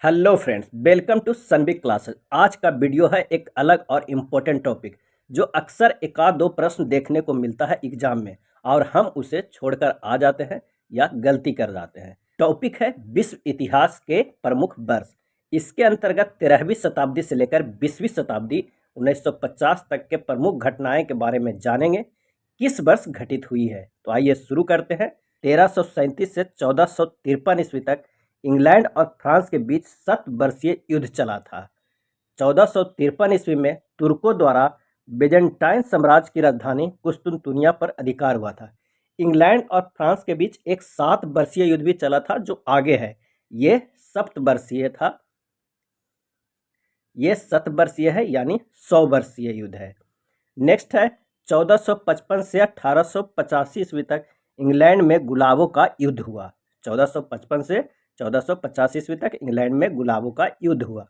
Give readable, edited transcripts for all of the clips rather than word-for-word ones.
Hello friends, welcome to Sunbig classes. आज का video है एक अलग और इम्पोर्टेंट टॉपिक जो अक्सर एक आध दो प्रश्न देखने को मिलता है एग्जाम में और हम उसे छोड़कर आ जाते हैं या गलती कर जाते हैं। टॉपिक है विश्व इतिहास के प्रमुख वर्ष। इसके अंतर्गत 13वीं शताब्दी से लेकर 20वीं शताब्दी 1950 तक के प्रमुख घटनाएं के बारे में जानेंगे किस वर्ष घटित हुई है। तो आइए शुरू करते हैं। 1337 से 1453 ईस्वी तक इंग्लैंड और फ्रांस के बीच 7 वर्षीय युद्ध चला था। 1453 ईस्वी में तुर्कों द्वारा बेजेंटाइन साम्राज्य की राजधानी कुस्तुनतुनिया पर अधिकार हुआ था। इंग्लैंड और फ्रांस के बीच एक 7 वर्षीय युद्ध भी चला था जो आगे है। ये सप्तवर्षीय था। ये शतवर्षीय है यानी 100 वर्षीय युद्ध है। नेक्स्ट है 1455 से 1885 ईस्वी तक इंग्लैंड में गुलाबों का युद्ध हुआ। 1455 से 1485 ईस्वी तक इंग्लैंड में गुलाबों का युद्ध हुआ।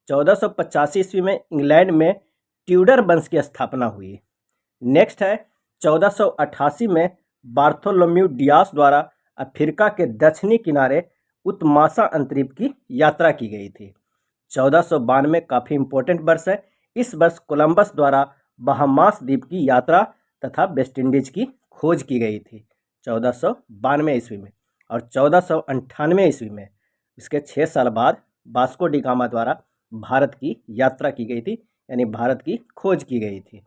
1485 ईस्वी में इंग्लैंड में ट्यूडर वंश की स्थापना हुई। नेक्स्ट है 1488 में बार्थोलोम्यू डियास द्वारा अफ्रीका के दक्षिणी किनारे उत्मासा अंतरिक्ष की यात्रा की गई थी। 1492 काफ़ी इंपॉर्टेंट वर्ष है। इस वर्ष कोलंबस द्वारा बहामास द्वीप की यात्रा तथा वेस्ट इंडीज की खोज की गई थी 1492 ईस्वी में। और 1498 ईस्वी में इसके 6 साल बाद वास्को डी गामा द्वारा भारत की यात्रा की गई थी, यानी भारत की खोज की गई थी।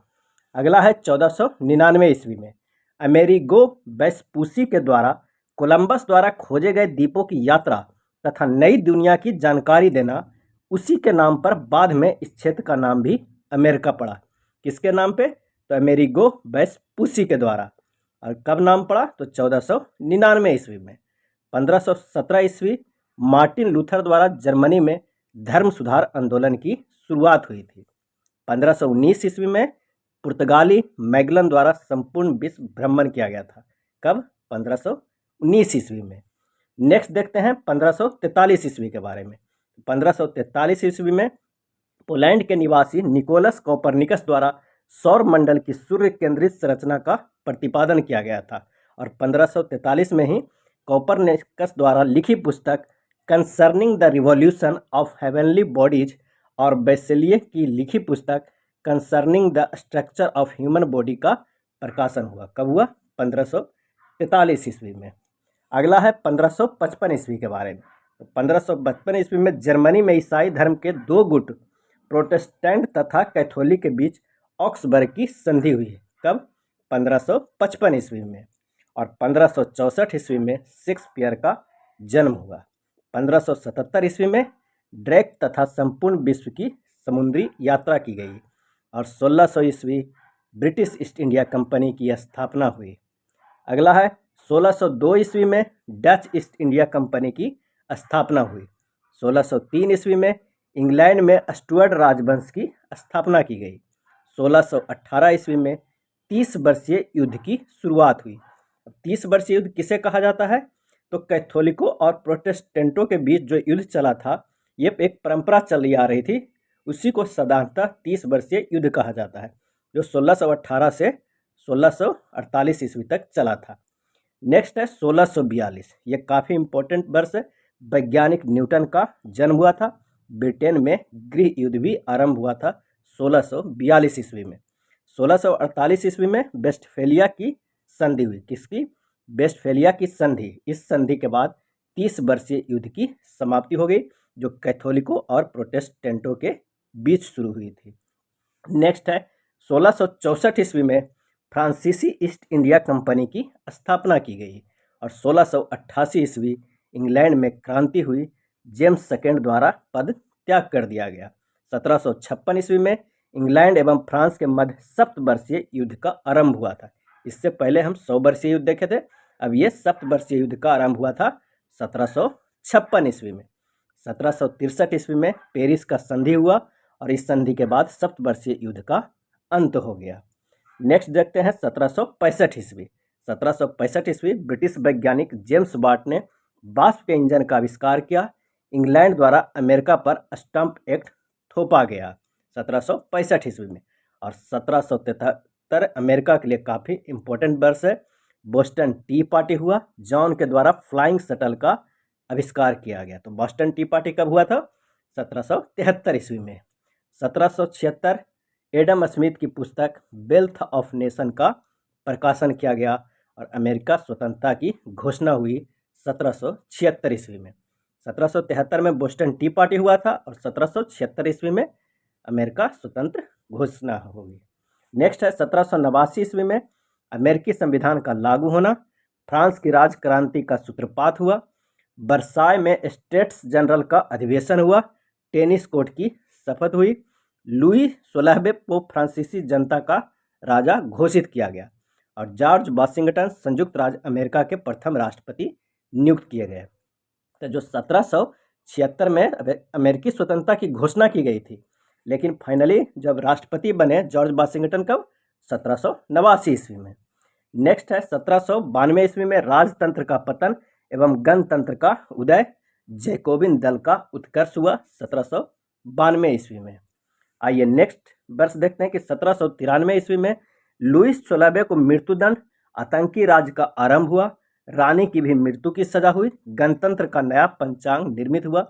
अगला है 1499 ईस्वी में अमेरिगो वेस्पूसी के द्वारा कोलंबस द्वारा खोजे गए द्वीपों की यात्रा तथा नई दुनिया की जानकारी देना। उसी के नाम पर बाद में इस क्षेत्र का नाम भी अमेरिका पड़ा। किसके नाम पे? तो अमेरिगो वेस्पूसी के द्वारा। और कब नाम पड़ा? तो 1499 ईस्वी में। 1517 ईस्वी मार्टिन लूथर द्वारा जर्मनी में धर्म सुधार आंदोलन की शुरुआत हुई थी। 1519 ईस्वी में पुर्तगाली मैगलन द्वारा संपूर्ण विश्व भ्रमण किया गया था। कब? 1519 ईस्वी में। नेक्स्ट देखते हैं 1543 ईस्वी के बारे में। 1543 ईस्वी में पोलैंड के निवासी निकोलस कोपरनिकस द्वारा सौर मंडल की सूर्य केंद्रित संरचना का प्रतिपादन किया गया था। और 1543 में ही कोपरनिकस द्वारा लिखी पुस्तक concerning the revolution of heavenly bodies और बेसेलिये की लिखी पुस्तक concerning the structure of human body का प्रकाशन हुआ। कब हुआ? 1543 ईस्वी में। अगला है 1555 ईस्वी के बारे में। 1555 ईस्वी में जर्मनी में ईसाई धर्म के 2 गुट प्रोटेस्टेंट तथा कैथोलिक के बीच ऑक्सबर्ग की संधि हुई। कब? 1555 ईस्वी में। और 1564 ईस्वी में शेक्सपियर का जन्म हुआ। 1577 ईस्वी में ड्रेक तथा संपूर्ण विश्व की समुद्री यात्रा की गई। और 1600 ईस्वी ब्रिटिश ईस्ट इंडिया कंपनी की स्थापना हुई। अगला है 1602 ईस्वी में डच ईस्ट इंडिया कंपनी की स्थापना हुई। 1603 ईस्वी में इंग्लैंड में स्टुअर्ट राजवंश की स्थापना की गई। 1618 ईस्वी में 30 वर्षीय युद्ध की शुरुआत हुई। 30 वर्षीय युद्ध किसे कहा जाता है? तो कैथोलिकों और प्रोटेस्टेंटों के बीच जो युद्ध चला था, ये एक परंपरा चली आ रही थी, उसी को साधारणतः 30 वर्षीय युद्ध कहा जाता है, जो 1618 से 1648 ईस्वी तक चला था। नेक्स्ट है 1642। ये काफ़ी इंपॉर्टेंट वर्ष है। वैज्ञानिक न्यूटन का जन्म हुआ था। ब्रिटेन में गृह युद्ध भी आरंभ हुआ था 1642 ईस्वी में। 1648 ईस्वी में वेस्टफेलिया की संधि हुई। किसकी? वेस्टफेलिया की संधि। इस संधि के बाद 30 वर्षीय युद्ध की समाप्ति हो गई, जो कैथोलिकों और प्रोटेस्टेंटों के बीच शुरू हुई थी। नेक्स्ट है 1664 ईस्वी में फ्रांसीसी ईस्ट इंडिया कंपनी की स्थापना की गई। और 1688 ईस्वी इंग्लैंड में क्रांति हुई। जेम्स सेकेंड द्वारा पद त्याग कर दिया गया। 1756 ईस्वी में इंग्लैंड एवं फ्रांस के मध्य सप्तवर्षीय युद्ध का आरंभ हुआ था। इससे पहले हम 100 वर्षीय युद्ध देखे थे, अब ये सप्तवर्षीय युद्ध का आरंभ हुआ था 1756 ईस्वी में। 1763 ईस्वी में पेरिस का संधि हुआ और इस संधि के बाद सप्तवर्षीय युद्ध का अंत हो गया। नेक्स्ट देखते हैं 1765 ईस्वी। 1765 ईस्वी ब्रिटिश वैज्ञानिक जेम्स वाट ने वाष्प के इंजन का आविष्कार किया। इंग्लैंड द्वारा अमेरिका पर स्टंप एक्ट थोपा गया 1765 ईस्वी में। और 1773 अमेरिका के लिए काफ़ी इंपॉर्टेंट वर्ष है। बोस्टन टी पार्टी हुआ। जॉन के द्वारा फ्लाइंग शटल का आविष्कार किया गया। तो बॉस्टन टी पार्टी कब हुआ था? 1773 ईस्वी में। 1776 एडम स्मिथ की पुस्तक वेल्थ ऑफ नेशन का प्रकाशन किया गया और अमेरिका स्वतंत्रता की घोषणा हुई 1776 ईस्वी में। 1773 में बोस्टन टी पार्टी हुआ था और 1776 ईस्वी में अमेरिका स्वतंत्र घोषणा होगी। नेक्स्ट है 1789 ईस्वी में अमेरिकी संविधान का लागू होना, फ्रांस की राज क्रांति का सूत्रपात हुआ, वर्साय में स्टेट्स जनरल का अधिवेशन हुआ, टेनिस कोर्ट की शपथ हुई, लुई 16वें पोप फ्रांसीसी जनता का राजा घोषित किया गया और जॉर्ज वाशिंगटन संयुक्त राज्य अमेरिका के प्रथम राष्ट्रपति नियुक्त किए गए। तो जो 1776 में अमेरिकी स्वतंत्रता की घोषणा की गई थी, लेकिन फाइनली जब राष्ट्रपति बने जॉर्ज वाशिंगटन कब? 1789 ईस्वी में। नेक्स्ट है 1792 ईस्वी में राजतंत्र का पतन एवं गणतंत्र का उदय, जैकोबिन दल का उत्कर्ष हुआ 1792 ईस्वी में। आइए नेक्स्ट वर्ष देखते हैं कि 1793 ईस्वी में लुईस 16वें को मृत्युदंड, आतंकी राज का आरंभ हुआ, रानी की भी मृत्यु की सजा हुई, गणतंत्र का नया पंचांग निर्मित हुआ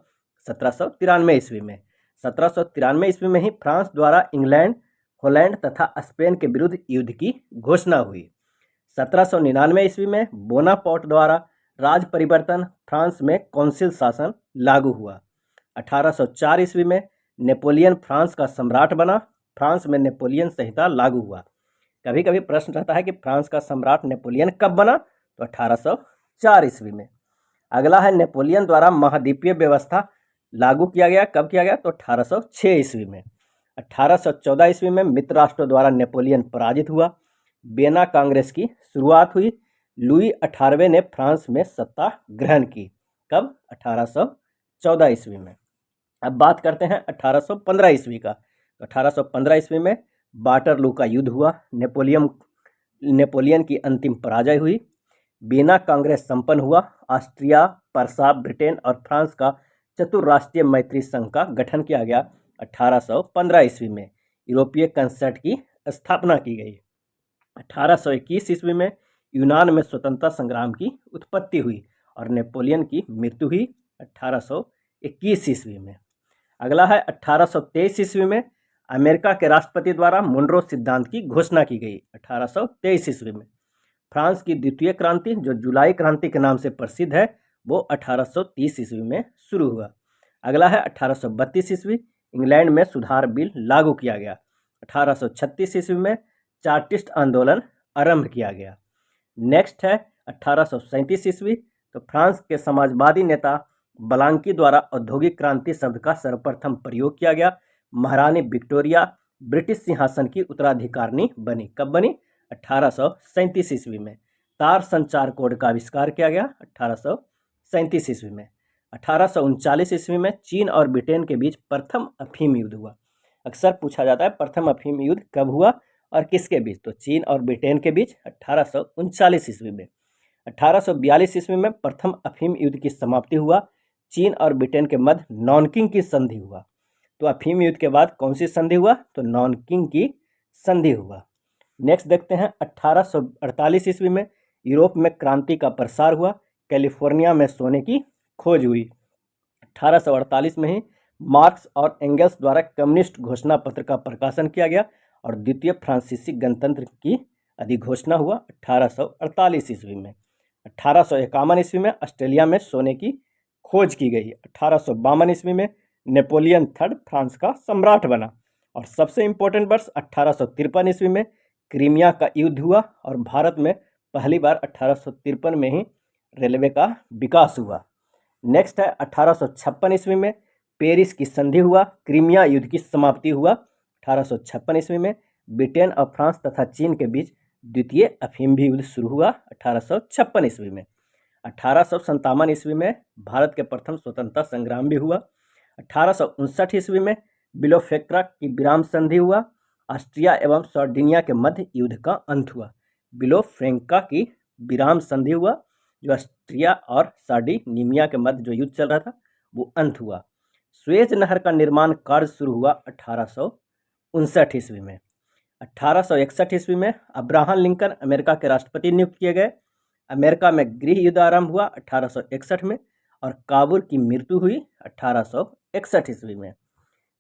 1793 ईस्वी में। 1793 ईस्वी में ही फ्रांस द्वारा इंग्लैंड, हॉलैंड तथा स्पेन के विरुद्ध युद्ध की घोषणा हुई। 1799 ईस्वी में बोनापार्ट द्वारा राज परिवर्तन, फ्रांस में कौंसिल शासन लागू हुआ। 1804 ईस्वी में नेपोलियन फ्रांस का सम्राट बना, फ्रांस में नेपोलियन संहिता लागू हुआ। कभी कभी प्रश्न रहता है कि फ्रांस का सम्राट नेपोलियन कब बना? तो 1804 ईस्वी में। अगला है नेपोलियन द्वारा महाद्वीपीय व्यवस्था लागू किया गया, कब किया गया? तो 1806 ईस्वी में। 1814 ईस्वी में मित्र राष्ट्रों द्वारा नेपोलियन पराजित हुआ, वियना कांग्रेस की शुरुआत हुई, लुई 18वें ने फ्रांस में सत्ता ग्रहण की, कब? 1814 ईस्वी में। अब बात करते हैं 1815 ईस्वी का। तो 1815 ईस्वी में वाटरलू का युद्ध हुआ, नेपोलियन की अंतिम पराजय हुई, वियना कांग्रेस संपन्न हुआ, ऑस्ट्रिया, पर्सा, ब्रिटेन और फ्रांस का चतुर्राष्ट्रीय मैत्री संघ का गठन किया गया। 1815 ईस्वी में यूरोपीय कंसर्ट की स्थापना की गई। 1821 ईस्वी में यूनान में स्वतंत्रता संग्राम की उत्पत्ति हुई और नेपोलियन की मृत्यु हुई 1821 ईस्वी में। अगला है 1823 ईस्वी में अमेरिका के राष्ट्रपति द्वारा मोनरो सिद्धांत की घोषणा की गई। 1823 ईस्वी में फ्रांस की द्वितीय क्रांति, जो जुलाई क्रांति के नाम से प्रसिद्ध है, वो 1830 ईस्वी में शुरू हुआ। अगला है 1832 ईस्वी, इंग्लैंड में सुधार बिल लागू किया गया। 1836 ईस्वी में चार्टिस्ट आंदोलन आरंभ किया गया। नेक्स्ट है 1837 ईस्वी, तो फ्रांस के समाजवादी नेता ब्लांकी द्वारा औद्योगिक क्रांति शब्द का सर्वप्रथम प्रयोग किया गया। महारानी विक्टोरिया ब्रिटिश सिंहासन की उत्तराधिकारिणी बनी, कब बनी? 1837 ईस्वी में। तार संचार कोड का आविष्कार किया गया 1837 ईस्वी में। 1839 ईस्वी में चीन और ब्रिटेन के बीच प्रथम अफीम युद्ध हुआ। अक्सर पूछा जाता है प्रथम अफीम युद्ध कब हुआ और किसके बीच? तो चीन और ब्रिटेन के बीच 1839 ईस्वी में। 1842 ईस्वी में प्रथम अफीम युद्ध की समाप्ति हुआ, चीन और ब्रिटेन के मध्य नॉनकिंग की संधि हुआ। तो अफीम युद्ध के बाद कौन सी संधि हुआ? तो नॉनकिंग की संधि हुआ। नेक्स्ट देखते हैं 1848 ईस्वी में यूरोप में क्रांति का प्रसार हुआ, कैलिफोर्निया में सोने की खोज हुई। 1848 में ही मार्क्स और एंगल्स द्वारा कम्युनिस्ट घोषणा पत्र का प्रकाशन किया गया और द्वितीय फ्रांसीसी गणतंत्र की अधिघोषणा हुआ 1848 ईस्वी में। 1851 ईस्वी में ऑस्ट्रेलिया में सोने की खोज की गई। 1852 ईस्वी में नेपोलियन थर्ड फ्रांस का सम्राट बना और सबसे इम्पोर्टेंट वर्ष 1853 ईस्वी में क्रीमिया का युद्ध हुआ और भारत में पहली बार 1853 में ही रेलवे का विकास हुआ। नेक्स्ट है 1856 ईस्वी में पेरिस की संधि हुआ, क्रीमिया युद्ध की समाप्ति हुआ। 1856 ईस्वी में ब्रिटेन और फ्रांस तथा चीन के बीच द्वितीय अफीम भी युद्ध शुरू हुआ 1856 ईस्वी में। 1857 ईस्वी में भारत के प्रथम स्वतंत्रता संग्राम भी हुआ। 1859 ईस्वी में बिलोफ्रेक्ट्रा की विराम संधि हुआ, ऑस्ट्रिया एवं सार्डिनिया के मध्य युद्ध का अंत हुआ। बिलोफ्रेंका की विराम संधि हुआ, जो ऑस्ट्रिया और सार्डिनिया के मध्य जो युद्ध चल रहा था वो अंत हुआ। सुएज नहर का निर्माण कार्य शुरू हुआ 1859 ईस्वी में। 1861 ईस्वी में अब्राहम लिंकन अमेरिका के राष्ट्रपति नियुक्त किए गए। अमेरिका में गृह युद्ध आरंभ हुआ 1861 में और काबुल की मृत्यु हुई 1861 ईस्वी में।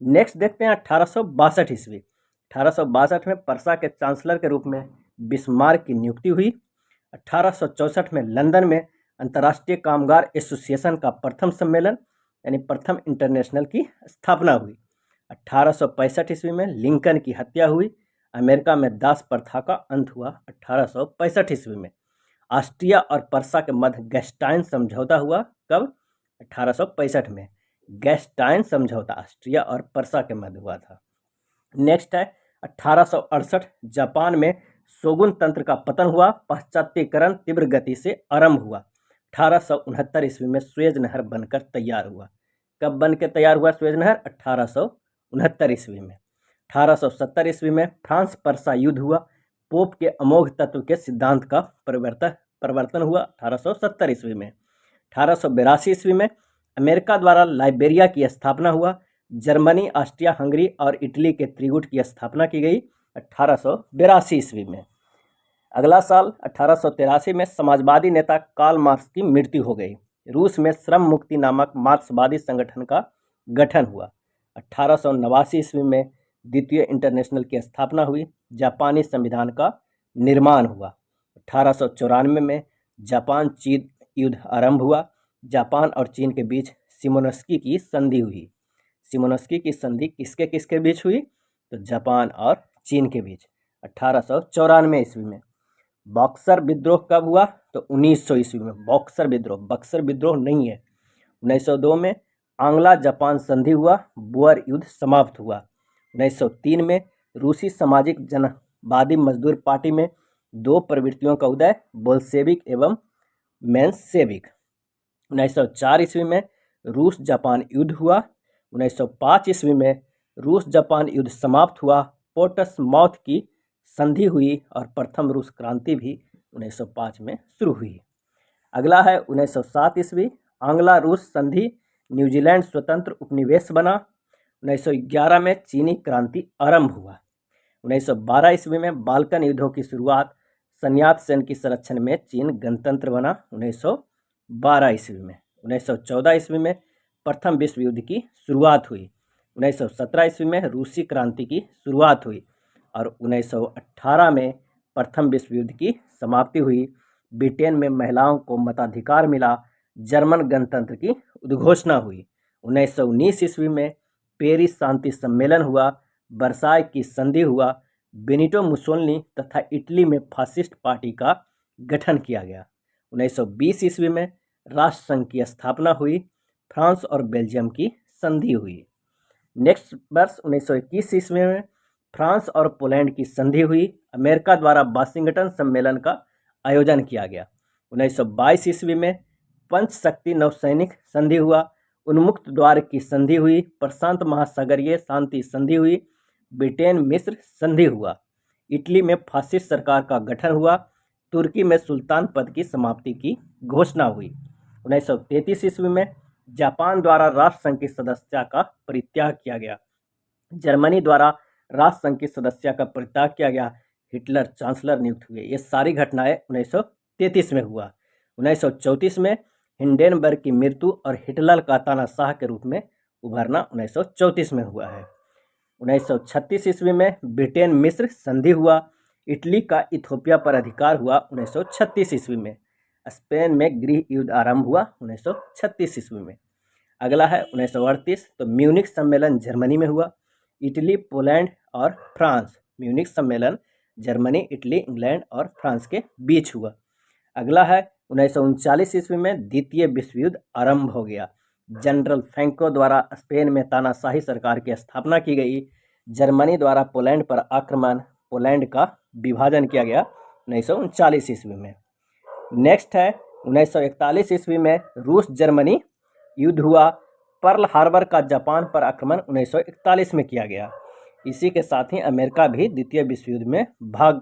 नेक्स्ट देखते हैं 1862 ईस्वी। 1862 में पर्सा के चांसलर के रूप में बिस्मार्क की नियुक्ति हुई। 1864 में लंदन में अंतर्राष्ट्रीय कामगार एसोसिएशन का प्रथम सम्मेलन यानी प्रथम इंटरनेशनल की स्थापना हुई। 1865 ईस्वी में लिंकन की हत्या हुई। अमेरिका में दास प्रथा का अंत हुआ 1865 ईस्वी में। ऑस्ट्रिया और पर्सा के मध्य गैस्टाइन समझौता हुआ कब? 1865 में। गैस्टाइन समझौता ऑस्ट्रिया और पर्सा के मध्य हुआ था। नेक्स्ट है 1868 जापान में शोगुन तंत्र का पतन हुआ। पाश्चात्यकरण तीव्र गति से आरंभ हुआ। 1869 ईस्वी में सुएज नहर बनकर तैयार हुआ। कब बन के तैयार हुआ सुएज नहर? 1869 ईस्वी में। 1870 ईस्वी में फ्रांस पर्सा युद्ध हुआ। पोप के अमोघ तत्व के सिद्धांत का परिवर्तन हुआ 1870 ईस्वी में। 1882 ईस्वी में अमेरिका द्वारा लाइबेरिया की स्थापना हुआ। जर्मनी, ऑस्ट्रिया, हंगरी और इटली के त्रिगुट की स्थापना की गई 1882 ईस्वी में। अगला साल 1883 में समाजवादी नेता कार्ल मार्क्स की मृत्यु हो गई। रूस में श्रम मुक्ति नामक मार्क्सवादी संगठन का गठन हुआ। 1889 ईस्वी में द्वितीय इंटरनेशनल की स्थापना हुई। जापानी संविधान का निर्माण हुआ। 1894 में जापान चीन युद्ध आरंभ हुआ। जापान और चीन के बीच शिमोनोस्की की संधि हुई। शिमोनोस्की की संधि किसके किसके बीच हुई? तो जापान और चीन के बीच 1894 ईस्वी में। बक्सर विद्रोह कब हुआ? तो 1900 ईस्वी में। बक्सर विद्रोह नहीं है। 1902 में आंग्ला जापान संधि हुआ। बुअर युद्ध समाप्त हुआ। 1903 में रूसी सामाजिक जनवादी मजदूर पार्टी में दो प्रवृत्तियों का उदय, बोल्शेविक एवं मेंशेविक। 1904 ईस्वी में रूस जापान युद्ध हुआ। 1905 ईस्वी में रूस जापान युद्ध समाप्त हुआ। पोर्ट्समाउथ की संधि हुई और प्रथम रूस क्रांति भी 1905 में शुरू हुई। अगला है 1907 ईस्वी। आंग्ला रूस संधि, न्यूजीलैंड स्वतंत्र उपनिवेश बना। 1911 में चीनी क्रांति आरंभ हुआ। 1912 ईस्वी में बाल्कन युद्धों की शुरुआत, सन्यात सेन की संरक्षण में चीन गणतंत्र बना 1912 ईस्वी में। 1914 ईस्वी में प्रथम विश्व युद्ध की शुरुआत हुई। 1917 ईस्वी में रूसी क्रांति की शुरुआत हुई और 1918 में प्रथम विश्व युद्ध की समाप्ति हुई। ब्रिटेन में महिलाओं को मताधिकार मिला। जर्मन गणतंत्र की उद्घोषणा हुई। 1919 ईस्वी में पेरिस शांति सम्मेलन हुआ। वर्साय की संधि हुआ। बेनिटो मुसोलिनी तथा इटली में फासिस्ट पार्टी का गठन किया गया। 1920 ईस्वी में राष्ट्र संघ की स्थापना हुई। फ्रांस और बेल्जियम की संधि हुई। नेक्स्ट वर्ष 1921 ईस्वी में फ्रांस और पोलैंड की संधि हुई। अमेरिका द्वारा वाशिंगटन सम्मेलन का आयोजन किया गया। 1922 ईस्वी में पंचशक्ति नौसैनिक संधि हुआ। उन्मुक्त द्वार की संधि हुई। प्रशांत महासागरीय शांति संधि हुई। ब्रिटेन मिस्र संधि हुआ। इटली में फासिस्ट सरकार का गठन हुआ। तुर्की में सुल्तान पद की समाप्ति की घोषणा हुई। 1933 ईस्वी में जापान द्वारा राष्ट्र संघ की सदस्यता का परित्याग किया गया। जर्मनी द्वारा राष्ट्र संघ की सदस्यता का परित्याग किया गया। हिटलर चांसलर नियुक्त हुए। ये सारी घटनाएं 1933 में हुआ। 1934 में हिंडेनबर्ग की मृत्यु और हिटलर का तानाशाह के रूप में उभरना 1934 में हुआ है। 1936 ईस्वी में ब्रिटेन मिस्र संधि हुआ। इटली का इथोपिया पर अधिकार हुआ 1936 ईस्वी में। स्पेन में गृह युद्ध आरंभ हुआ 1936 ईस्वी में। अगला है 1938, तो म्यूनिख सम्मेलन जर्मनी में हुआ। इटली, पोलैंड और फ्रांस। म्यूनिख सम्मेलन जर्मनी, इटली, इंग्लैंड और फ्रांस के बीच हुआ। अगला है 1939 ईस्वी में द्वितीय विश्व युद्ध आरंभ हो गया। जनरल फ्रैंको द्वारा स्पेन में तानाशाही सरकार की स्थापना की गई। जर्मनी द्वारा पोलैंड पर आक्रमण, पोलैंड का विभाजन किया गया 1939 ईस्वी में। नेक्स्ट है 1941 ईस्वी में रूस जर्मनी युद्ध हुआ। पर्ल हार्बर का जापान पर आक्रमण 1941 में किया गया। इसी के साथ ही अमेरिका भी द्वितीय विश्व युद्ध में भाग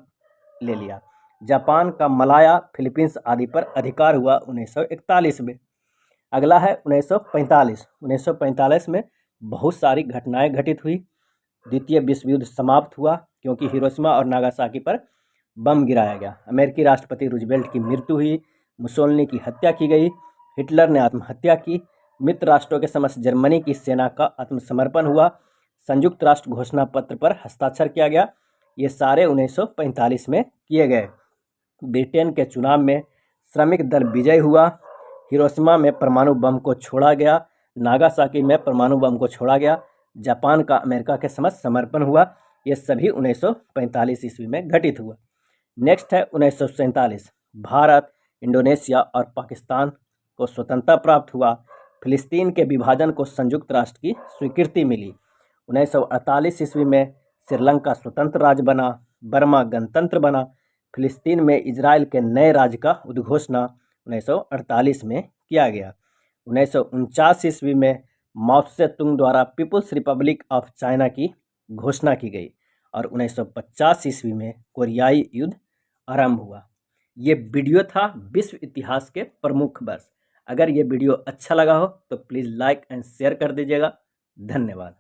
ले लिया। जापान का मलाया, फिलीपींस आदि पर अधिकार हुआ 1941 में। अगला है 1945। 1945 में बहुत सारी घटनाएं घटित हुई। द्वितीय विश्व युद्ध समाप्त हुआ क्योंकि हिरोशिमा और नागासाकी पर बम गिराया गया। अमेरिकी राष्ट्रपति रूजवेल्ट की मृत्यु हुई। मुसोलिनी की हत्या की गई। हिटलर ने आत्महत्या की। मित्र राष्ट्रों के समक्ष जर्मनी की सेना का आत्मसमर्पण हुआ। संयुक्त राष्ट्र घोषणा पत्र पर हस्ताक्षर किया गया। ये सारे 1945 में किए गए। ब्रिटेन के चुनाव में श्रमिक दल विजय हुआ। हिरोशिमा में परमाणु बम को छोड़ा गया। नागासाकी में परमाणु बम को छोड़ा गया। जापान का अमेरिका के समक्ष समर्पण हुआ। ये सभी 1945 ईस्वी में घटित हुआ। नेक्स्ट है 1947। भारत, इंडोनेशिया और पाकिस्तान को स्वतंत्रता प्राप्त हुआ। फिलिस्तीन के विभाजन को संयुक्त राष्ट्र की स्वीकृति मिली। 1948 ईस्वी में श्रीलंका स्वतंत्र राज्य बना। बर्मा गणतंत्र बना। फिलिस्तीन में इजराइल के नए राज्य का उद्घोषणा 1948 में किया गया। 1949 ईस्वी में माओ त्से तुंग द्वारा पीपुल्स रिपब्लिक ऑफ चाइना की घोषणा की गई और 1950 ईस्वी में कोरियाई युद्ध आरंभ हुआ। ये वीडियो था विश्व इतिहास के प्रमुख वर्ष। अगर ये वीडियो अच्छा लगा हो तो प्लीज़ लाइक एंड शेयर कर दीजिएगा। धन्यवाद।